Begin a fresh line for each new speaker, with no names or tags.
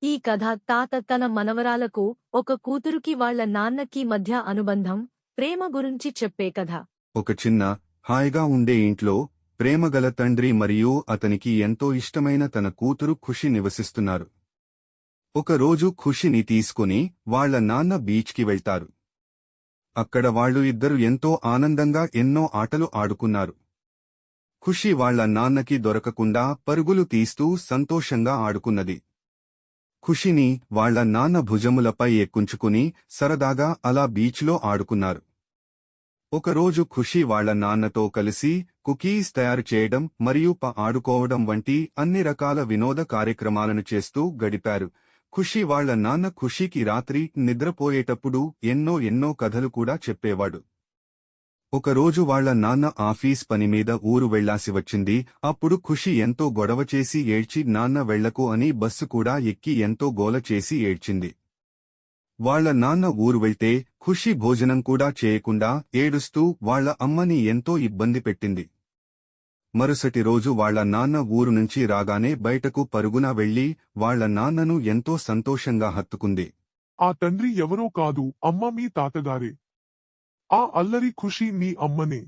ఈ కథ తాత తన మనవరాలకు ఒక కూతురుకి వాళ్ళ నాన్నకి మధ్య అనుబంధం, ప్రేమ గురించి చెప్పే కథ.
ఒక చిన్న, హాయిగా ఉండే ఇంట్లో ప్రేమగల తండ్రి మరియు అతనికి ఎంతో ఇష్టమైన తన కూతురు ఖుషి నివసిస్తున్నారు. ఒకరోజు ఖుషిని తీసుకుని వాళ్ళ నాన్న బీచ్కి వెళ్తారు. అక్కడ వాళ్ళు ఇద్దరు ఎంతో ఆనందంగా ఎన్నో ఆటలు ఆడుకున్నారు. ఖుషి వాళ్ళ నాన్నకి దొరకకుండా పరుగులు తీస్తూ సంతోషంగా ఆడుకున్నది. ఖుషిని వాళ్ళ నాన్న భుజములపై ఎక్కించుకుని సరదాగా అలా బీచ్లో ఆడుకున్నారు. ఒకరోజు ఖుషి వాళ్ళ నాన్నతో కలిసి కుకీస్ తయారు చేయడం మరియు ఆడుకోవడం వంటి అన్ని రకాల వినోద కార్యక్రమాలను చేస్తూ గడిపారు. ఖుషి వాళ్ళ నాన్న ఖుషీకి రాత్రి నిద్రపోయేటప్పుడు ఎన్నో కథలు కూడా చెప్పేవాడు. ఒకరోజు వాళ్ళ నాన్న ఆఫీస్ పనిమీద ఊరు వెళ్లాల్సి వచ్చింది. అప్పుడు ఖుషి ఎంతో గొడవ చేసి ఏడ్చి నాన్న వెళ్లకు అని బస్సు కూడా ఎక్కి ఎంతో గోల చేసి ఏడ్చింది. వాళ్ళ నాన్న ఊరు వెళ్తే ఖుషి భోజనం కూడా చేయకుండా ఏడుస్తూ వాళ్ళ అమ్మని ఎంతో ఇబ్బంది పెట్టింది. మరుసటి రోజు వాళ్ళ నాన్న ఊరు నుంచి రాగానే బయటకు పరుగున వెళ్లి వాళ్ళ నాన్నను ఎంతో సంతోషంగా హత్తుకుంది.
ఆ తండ్రి ఎవరో కాదు, అమ్మ మీ తాతగారే. ఆ అల్లరి ఖుషి మీ అమ్మనే.